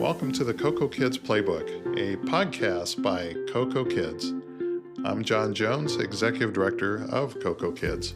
Welcome to the CocoKids Playbook, a podcast by CocoKids. I'm John Jones, Executive Director of CocoKids.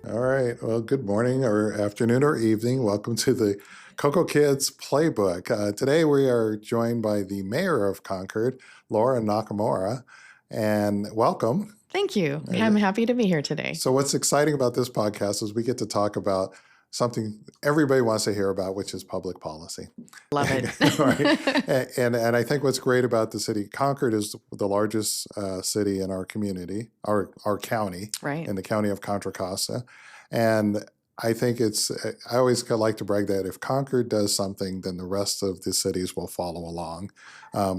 All right. Well, good morning or afternoon or evening. Welcome to the CocoKids Playbook. Today we are joined by the Mayor of Concord, Laura Nakamura, and welcome. Thank you. I'm happy to be here today. So what's exciting about this podcast is we get to talk about something everybody wants to hear about, which is public policy. Love it. Right. And I think what's great about the city, Concord is the largest city in our community, our county, right, in the county of Contra Costa. And I think I always like to brag that if Concord does something, then the rest of the cities will follow along.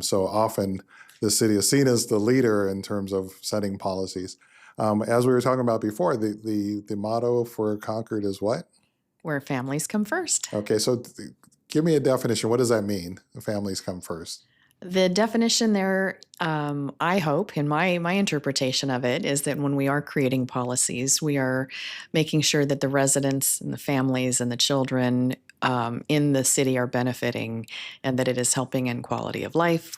So often the city is seen as the leader in terms of setting policies. As we were talking about before, the motto for Concord is what? Where families come first. Okay, so give me a definition. What does that mean? Families come first. The definition there, I hope, in my interpretation of it, is that when we are creating policies, we are making sure that the residents and the families and the children in the city are benefiting, and that it is helping in quality of life,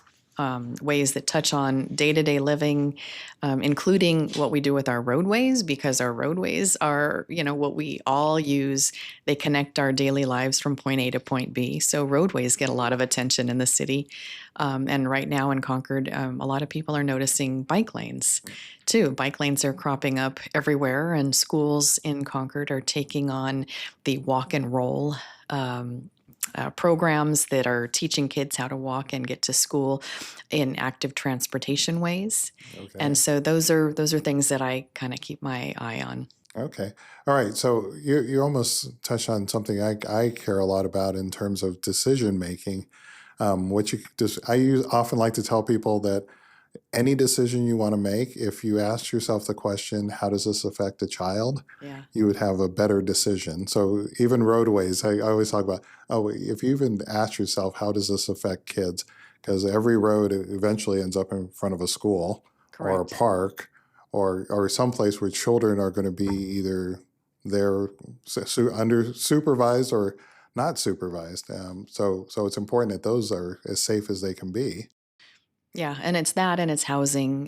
ways that touch on day-to-day living, including what we do with our roadways, because our roadways are, what we all use. They connect our daily lives from point A to point B. So roadways get a lot of attention in the city. And right now in Concord, a lot of people are noticing bike lanes too. Bike lanes are cropping up everywhere, and schools in Concord are taking on the walk and roll programs that are teaching kids how to walk and get to school in active transportation ways. Okay. And so those are things that I kind of keep my eye on. Okay. All right. So you almost touched on something I care a lot about in terms of decision making. I often like to tell people that any decision you want to make, if you ask yourself the question, how does this affect a child? Yeah. You would have a better decision. So even roadways, I always talk about, if you even ask yourself, how does this affect kids? Because every road eventually ends up in front of a school. Correct. Or a park or someplace where children are going to be either they're under supervised or not supervised. So it's important that those are as safe as they can be. Yeah, and it's that, and it's housing.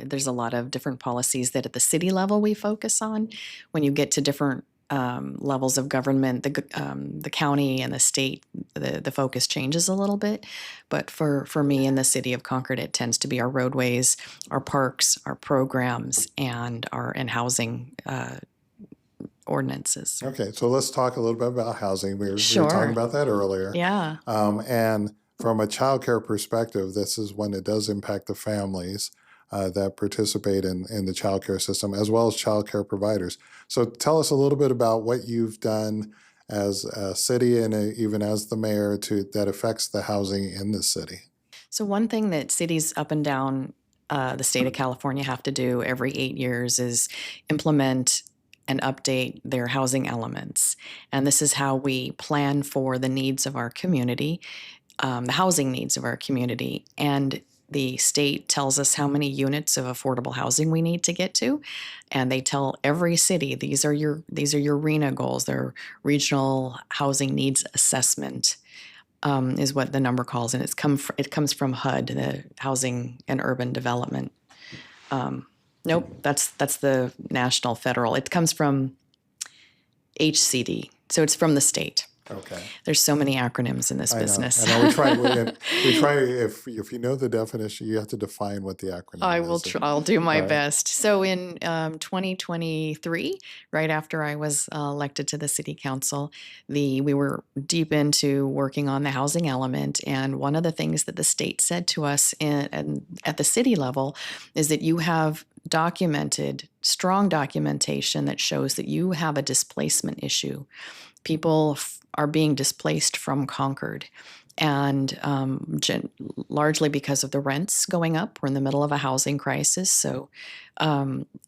There's a lot of different policies that at the city level we focus on. When you get to different levels of government, the county and the state, the focus changes a little bit. But for me in the city of Concord, it tends to be our roadways, our parks, our programs, and our housing ordinances. Okay, so let's talk a little bit about housing. We were talking about that earlier. Yeah. And from a child care perspective, this is when it does impact the families that participate in the child care system, as well as child care providers. So tell us a little bit about what you've done as a city and even as the mayor that affects the housing in the city. So one thing that cities up and down the state of California have to do every 8 years is implement and update their housing elements. And this is how we plan for the needs of our community. The housing needs of our community, and the state tells us how many units of affordable housing we need to get to, and they tell every city these are your RHNA goals. Their regional housing needs assessment is what the number calls, and it comes from HUD, the Housing and Urban Development. Nope, that's the national federal. It comes from HCD, so it's from the state. Okay. There's so many acronyms in this business. I know. We try. If you know the definition, you have to define what the acronym is. I will. I'll do my best. So in 2023, right after I was elected to the city council, we were deep into working on the housing element, and one of the things that the state said to us at the city level is that you have strong documentation that shows that you have a displacement issue. People are being displaced from Concord, and largely because of the rents going up. We're in the middle of a housing crisis, so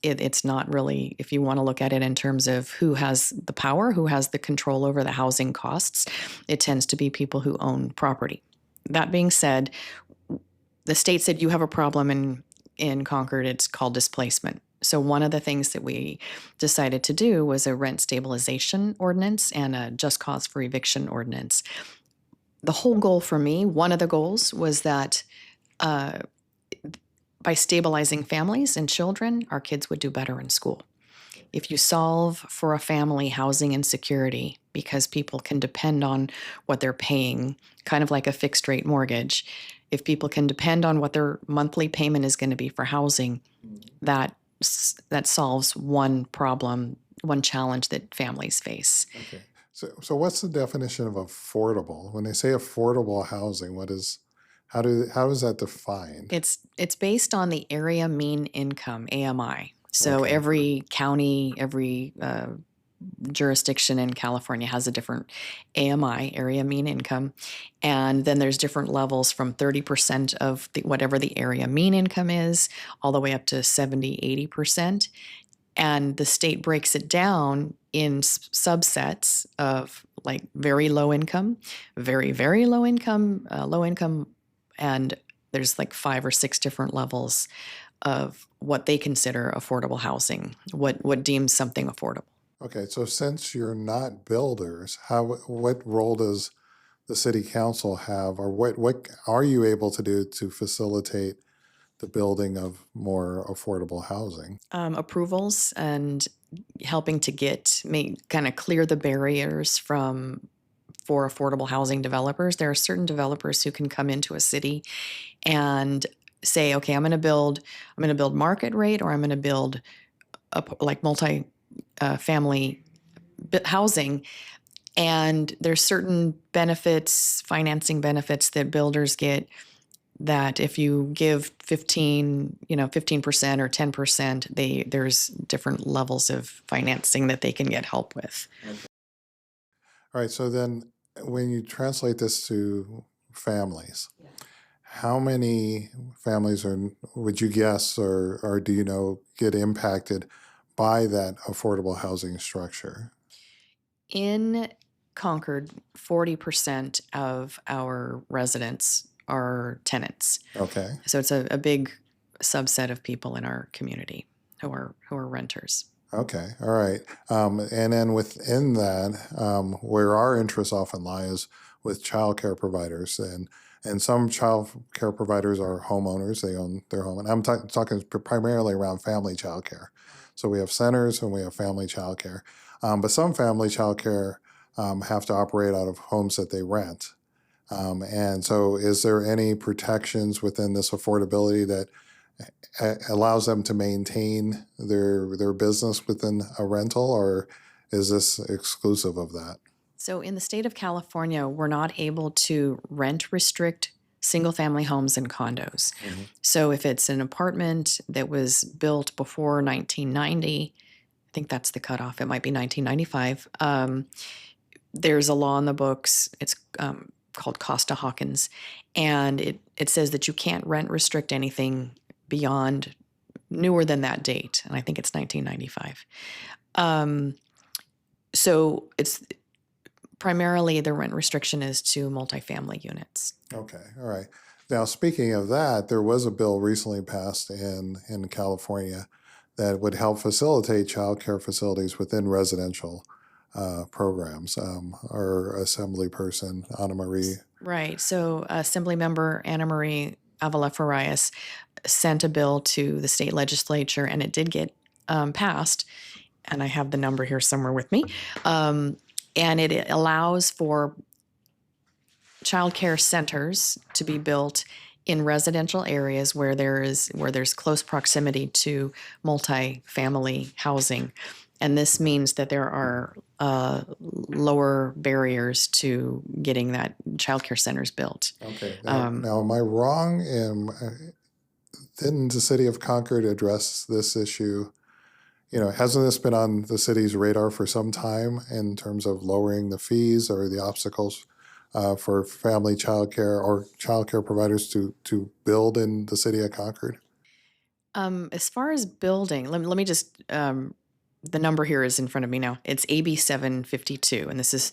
it's not really, if you want to look at it in terms of who has the power, who has the control over the housing costs, it tends to be people who own property. That being said, the state said you have a problem in Concord, it's called displacement. So one of the things that we decided to do was a rent stabilization ordinance and a just cause for eviction ordinance. the whole goal for me, one of the goals was that by stabilizing families and children, our kids would do better in school. If you solve for a family housing insecurity because people can depend on what they're paying, kind of like a fixed rate mortgage, if people can depend on what their monthly payment is going to be for housing, that solves one problem, one challenge that families face. Okay. So what's the definition of affordable? When they say affordable housing, how is that defined? It's based on the area mean income, AMI. So Okay. every county, every jurisdiction in California has a different AMI, area mean income. And then there's different levels from 30% of whatever the area mean income is, all the way up to 70, 80%. And the state breaks it down in subsets of like very low income, very, very low income, and there's like 5 or 6 different levels of what they consider affordable housing, what deems something affordable. Okay. So since you're not builders, what role does the city council have, or what are you able to do to facilitate the building of more affordable housing? Approvals and helping to kind of clear the barriers for affordable housing developers. There are certain developers who can come into a city and say, okay, I'm going to build market rate, or I'm going to build like multi family housing. And there's certain benefits, financing benefits that builders get, that if you give 15% or 10%, there's different levels of financing that they can get help with. All right. So then when you translate this to families, how many families would you guess, or do you know, get impacted by that affordable housing structure? In Concord, 40% of our residents are tenants. Okay. So it's a big subset of people in our community who are renters. Okay. All right. And then within that, where our interests often lie is with childcare providers, and some child care providers are homeowners; they own their home, and I'm talking primarily around family childcare. So we have centers and we have family childcare, but some family childcare have to operate out of homes that they rent. And so, is there any protections within this affordability that allows them to maintain their business within a rental, or is this exclusive of that? So in the state of California, we're not able to rent restrict single family homes and condos. Mm-hmm. So if it's an apartment that was built before 1990, I think that's the cutoff. It might be 1995. There's a law in the books. It's called Costa-Hawkins, and it says that you can't rent restrict anything beyond newer than that date, and I think it's 1995. So it's primarily the rent restriction is to multifamily units. Okay, all right. Now, speaking of that, there was a bill recently passed in California that would help facilitate child care facilities within residential programs. Our assembly person, Anna Marie. Right. So Assembly Member Anna Marie Avila Farias sent a bill to the state legislature, and it did get passed. And I have the number here somewhere with me. And it allows for child care centers to be built in residential areas where there's close proximity to multifamily housing. And this means that there are lower barriers to getting that child care centers built. Okay. Now, am I wrong? Didn't the city of Concord address this issue? Hasn't this been on the city's radar for some time in terms of lowering the fees or the obstacles for family childcare or childcare providers to build in the city of Concord? As far as building, let me just the number here is in front of me now. It's AB 752, and this is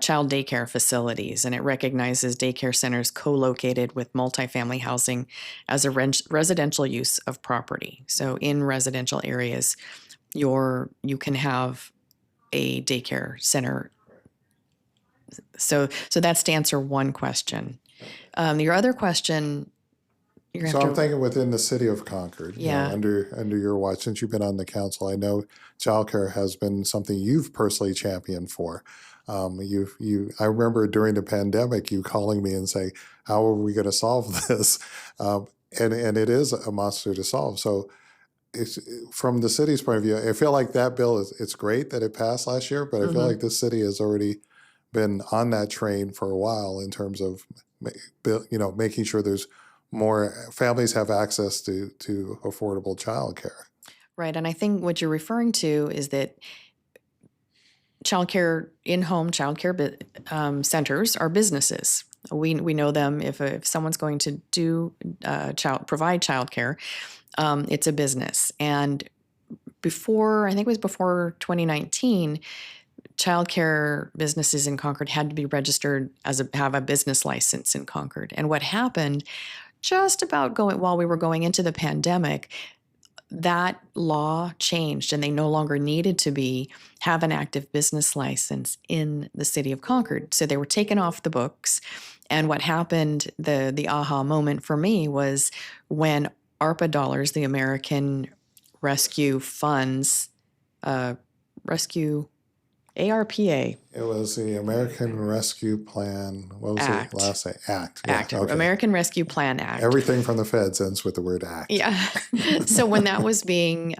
child daycare facilities, and it recognizes daycare centers co-located with multifamily housing as a residential use of property. So in residential areas, you can have a daycare center So that's to answer one question. Your other question, So I'm thinking within the city of Concord, yeah, under your watch, since you've been on the council, I know childcare has been something you've personally championed for. I remember during the pandemic, you calling me and saying, "How are we going to solve this?" Um, and it is a monster to solve. So it's from the city's point of view. I feel like that bill it's great that it passed last year, but I feel mm-hmm. like this city has already been on that train for a while in terms of making sure there's more families have access to affordable childcare. Right. And I think what you're referring to is that childcare, in-home childcare centers are businesses. We know them. If someone's going to do provide childcare, it's a business. And before, I think it was before 2019, childcare businesses in Concord had to be registered have a business license in Concord. And what happened just about while we were going into the pandemic, that law changed and they no longer needed to have an active business license in the city of Concord. So they were taken off the books. And what happened, the aha moment for me was when ARPA dollars, the American Rescue Funds, Rescue ARPA It was the American Rescue Plan. What was Act. the last name? Act. Yeah, Act, okay. American Rescue Plan Act. Everything from the feds ends with the word act. Yeah. So when that was being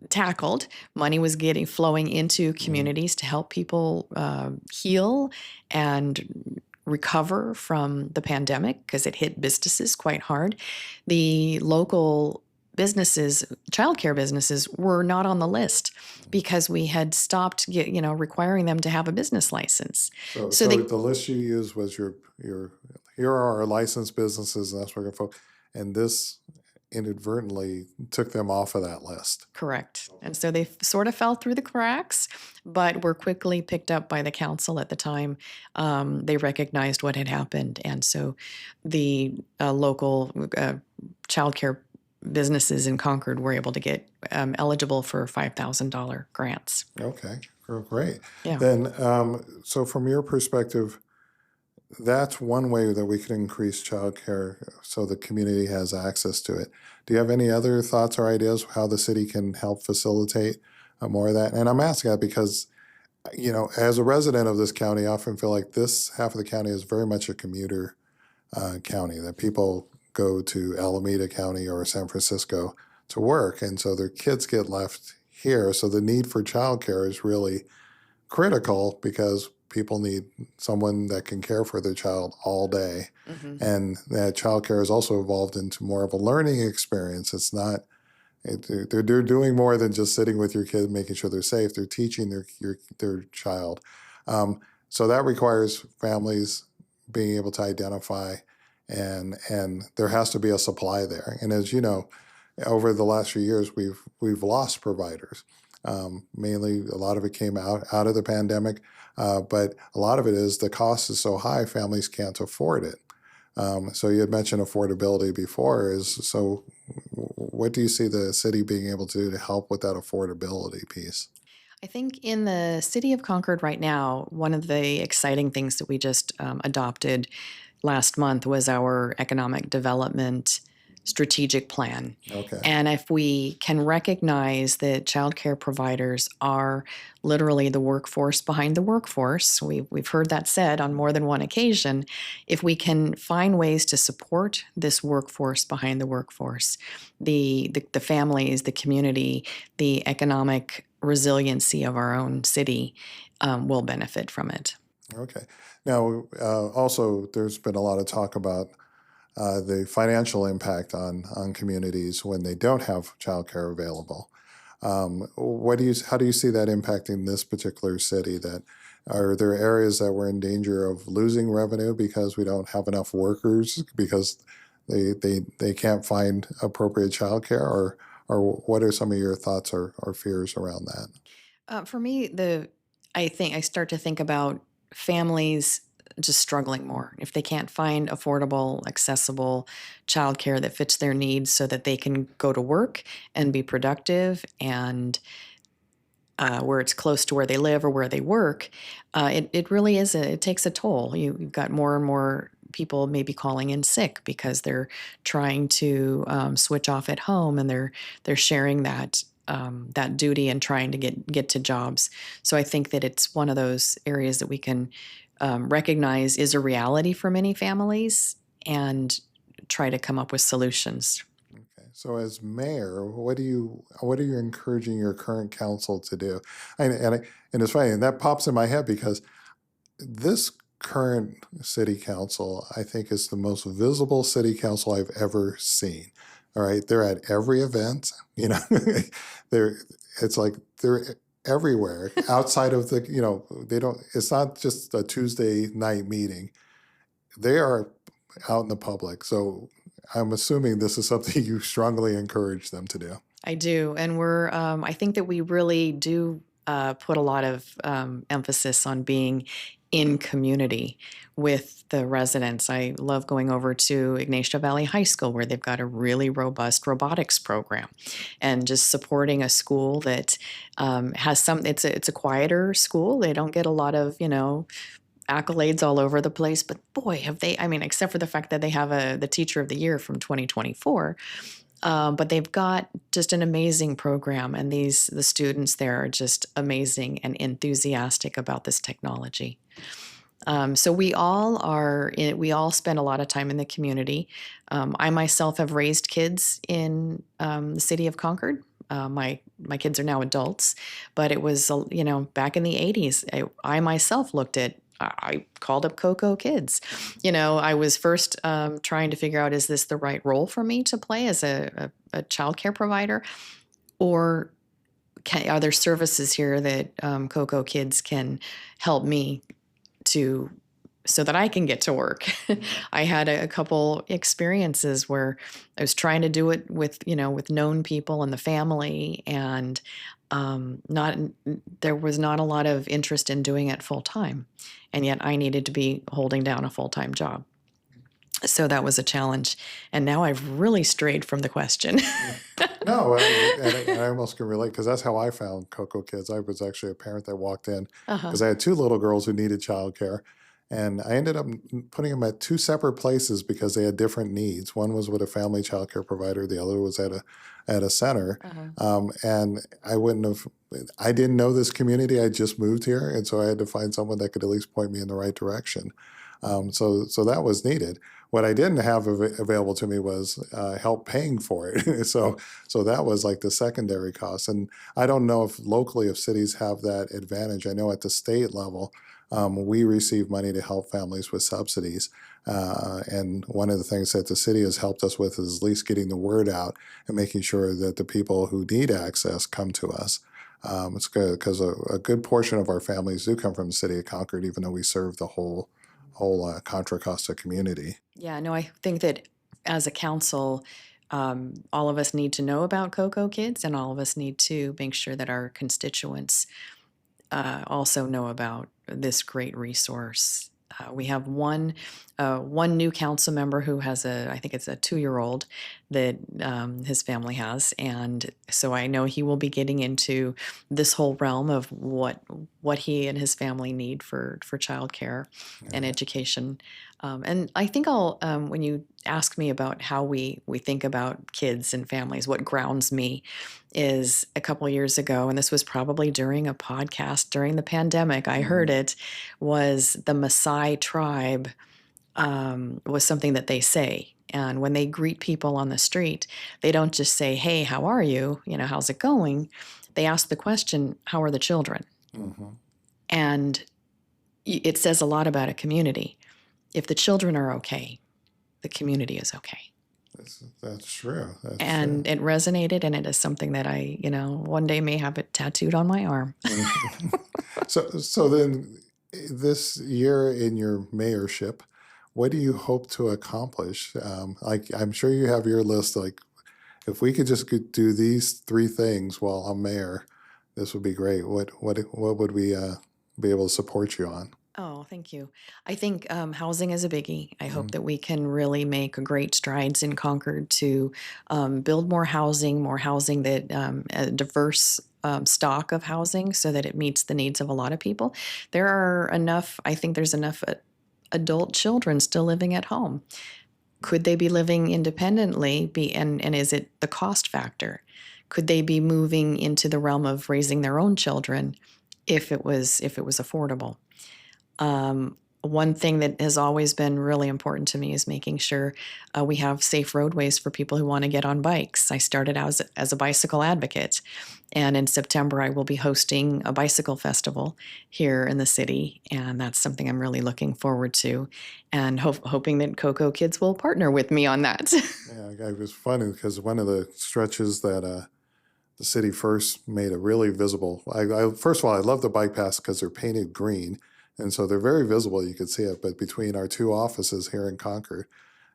tackled, money was flowing into communities to help people heal and recover from the pandemic because it hit businesses quite hard. The local businesses, childcare businesses, were not on the list because we had stopped, requiring them to have a business license. So the list you used was your here are our licensed businesses, and that's where we're going to focus. And this inadvertently took them off of that list. Correct. And so they sort of fell through the cracks, but were quickly picked up by the council at the time. They recognized what had happened. And so the local childcare businesses in Concord were able to get eligible for $5,000 grants. Okay, great. Yeah. Then, so from your perspective, that's one way that we could increase childcare so the community has access to it. Do you have any other thoughts or ideas how the city can help facilitate more of that? And I'm asking that because, as a resident of this county, I often feel like this half of the county is very much a commuter county, that people go to Alameda County or San Francisco to work, and so their kids get left here. So the need for childcare is really critical because people need someone that can care for their child all day. Mm-hmm. And that childcare has also evolved into more of a learning experience. It's not, they're doing more than just sitting with your kid, making sure they're safe. They're teaching their child. So that requires families being able to identify, and there has to be a supply there. And as you know, over the last few years, we've lost providers. Mainly, a lot of it came out of the pandemic, but a lot of it is the cost is so high, families can't afford it. So you had mentioned affordability before. So what do you see the city being able to do to help with that affordability piece? I think in the city of Concord right now, one of the exciting things that we just adopted last month was our economic development strategic plan. Okay. And if we can recognize that childcare providers are literally the workforce behind the workforce, we've heard that said on more than one occasion. If we can find ways to support this workforce behind the workforce, the families, the community, the economic resiliency of our own city will benefit from it. Okay. Now, also, there's been a lot of talk about the financial impact on communities when they don't have childcare available. How do you see that impacting this particular city? Are there areas that we're in danger of losing revenue because we don't have enough workers because they can't find appropriate childcare, or what are some of your thoughts or fears around that? For me, I start to think about families just struggling more if they can't find affordable, accessible childcare that fits their needs so that they can go to work and be productive and where it's close to where they live or where they work, it really is it takes a toll. You've got more and more people maybe calling in sick because they're trying to switch off at home, and they're sharing that duty and trying to get to jobs. So I think that it's one of those areas that we can recognize is a reality for many families and try to come up with solutions. Okay. So as mayor, what are you encouraging your current council to do? And it's funny, and that pops in my head because this current city council, I think, is the most visible city council I've ever seen. All right, they're at every event. They're it's like they're everywhere outside of they don't. It's not just a Tuesday night meeting. They are out in the public. So I'm assuming this is something you strongly encourage them to do. I do, and I think that we really do put a lot of emphasis on being in community with the residents. I love going over to Ignatia Valley High School, where they've got a really robust robotics program, and just supporting a school that has some. It's a quieter school. They don't get a lot of accolades all over the place, but boy, have they! I mean, except for the fact that they have the Teacher of the Year from 2024. But they've got just an amazing program, and the students there are just amazing and enthusiastic about this technology. So we all spend a lot of time in the community. I myself have raised kids in the city of Concord. My kids are now adults, but it was back in the 80s. I myself looked at. I called up CocoKids. I was first trying to figure out, is this the right role for me to play as a childcare provider, or are there services here that CocoKids can help me so that I can get to work? I had a couple experiences where I was trying to do it with known people in the family, and there was not a lot of interest in doing it full time, and yet I needed to be holding down a full time job. So that was a challenge, and now I've really strayed from the question. No, I almost can relate because that's how I found CocoKids. I was actually a parent that walked in Uh-huh. because I had two little girls who needed childcare, and I ended up putting them at two separate places because they had different needs. One was with a family childcare provider, the other was at a center. Uh-huh. And I didn't know this community. I just moved here, and so I had to find someone that could at least point me in the right direction. So that was needed. What I didn't have available to me was help paying for it. So that was like the secondary cost. And I don't know if locally, if cities have that advantage. I know at the state level, we receive money to help families with subsidies. And one of the things that the city has helped us with is at least getting the word out and making sure that the people who need access come to us. It's good because a good portion of our families do come from the city of Concord, even though we serve the whole Contra Costa community. Yeah, no, I think that as a council, all of us need to know about CocoKids, and all of us need to make sure that our constituents also know about this great resource. We have one new council member who has I think it's a 2-year-old that his family has, and so I know he will be getting into this whole realm of what he and his family need for childcare and Yeah. education. And I think when you ask me about how we think about kids and families, what grounds me is a couple years ago, and this was probably during a podcast during the pandemic, I heard it, was the Maasai tribe was something that they say. And when they greet people on the street, they don't just say, "Hey, how are you? How's it going?" They ask the question, "How are the children?" Hmm. And it says a lot about a community. If the children are okay, the community is okay. That's true. That's true. And it resonated, and it is something that I, one day may have it tattooed on my arm. So then, this year in your mayorship, what do you hope to accomplish? Like I'm sure you have your list. Like if we could just do these three things while I'm mayor, this would be great. What would we be able to support you on? Oh, thank you. I think housing is a biggie. I hope Mhm. that we can really make great strides in Concord to build more housing that diverse stock of housing so that it meets the needs of a lot of people. There are enough, I think there's enough adult children still living at home. Could they be living independently? And is it the cost factor? Could they be moving into the realm of raising their own children if it was affordable? One thing that has always been really important to me is making sure we have safe roadways for people who want to get on bikes. I started out as a bicycle advocate, and in September I will be hosting a bicycle festival here in the city, and that's something I'm really looking forward to, and hoping that CocoKids will partner with me on that. Yeah, it was funny because one of the stretches that the city first made it really visible. First of all, I love the bike paths because they're painted green. And so they're very visible. You could see it. But between our two offices here in Concord,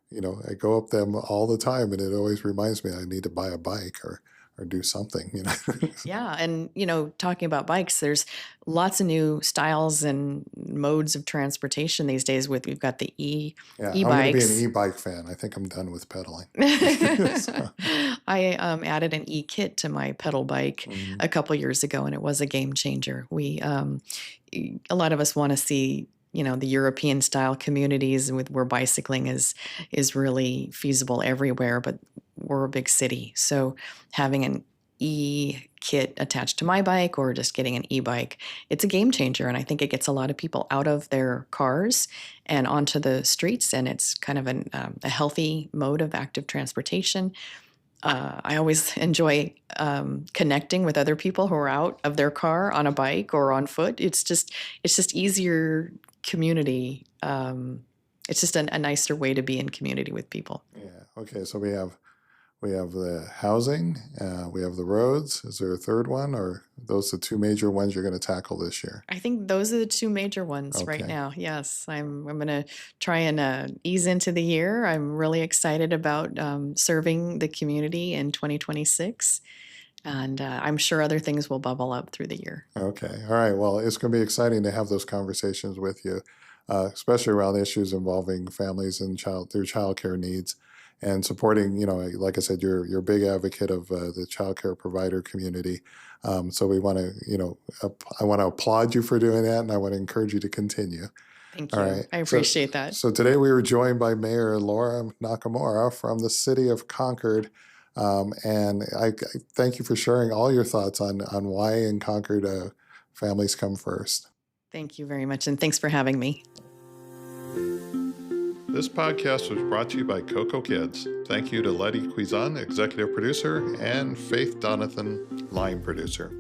I go up them all the time, and it always reminds me I need to buy a bike or do something. Yeah. And, talking about bikes, there's lots of new styles and modes of transportation these days. We've got the Yeah, e-bikes. I'm going to be an e-bike fan. I think I'm done with pedaling. So, I added an e-kit to my pedal bike a couple years ago, and it was a game changer. A lot of us want to see, the European style communities where bicycling is really feasible everywhere, but we're a big city. So having an e-kit attached to my bike or just getting an e-bike, it's a game changer. And I think it gets a lot of people out of their cars and onto the streets. And it's kind of a healthy mode of active transportation. I always enjoy connecting with other people who are out of their car on a bike or on foot. It's just easier community. It's just a nicer way to be in community with people. yeah. Okay. So we have the housing, we have the roads. Is there a third one, or those the two major ones you're going to tackle this year? I think those are the two major ones right now. Yes, I'm going to try and ease into the year. I'm really excited about serving the community in 2026, and I'm sure other things will bubble up through the year. Okay. All right. Well, it's going to be exciting to have those conversations with you, especially around issues involving families and their childcare needs. And supporting, like I said, you're a big advocate of the childcare provider community. So we want to, I want to applaud you for doing that, and I want to encourage you to continue. Thank you. All right. I appreciate that. So today we were joined by Mayor Laura Nakamura from the city of Concord. And I thank you for sharing all your thoughts on why in Concord families come first. Thank you very much. And thanks for having me. This podcast was brought to you by CocoKids. Thank you to Letty Cuizan, executive producer, and Faith Donathan, line producer.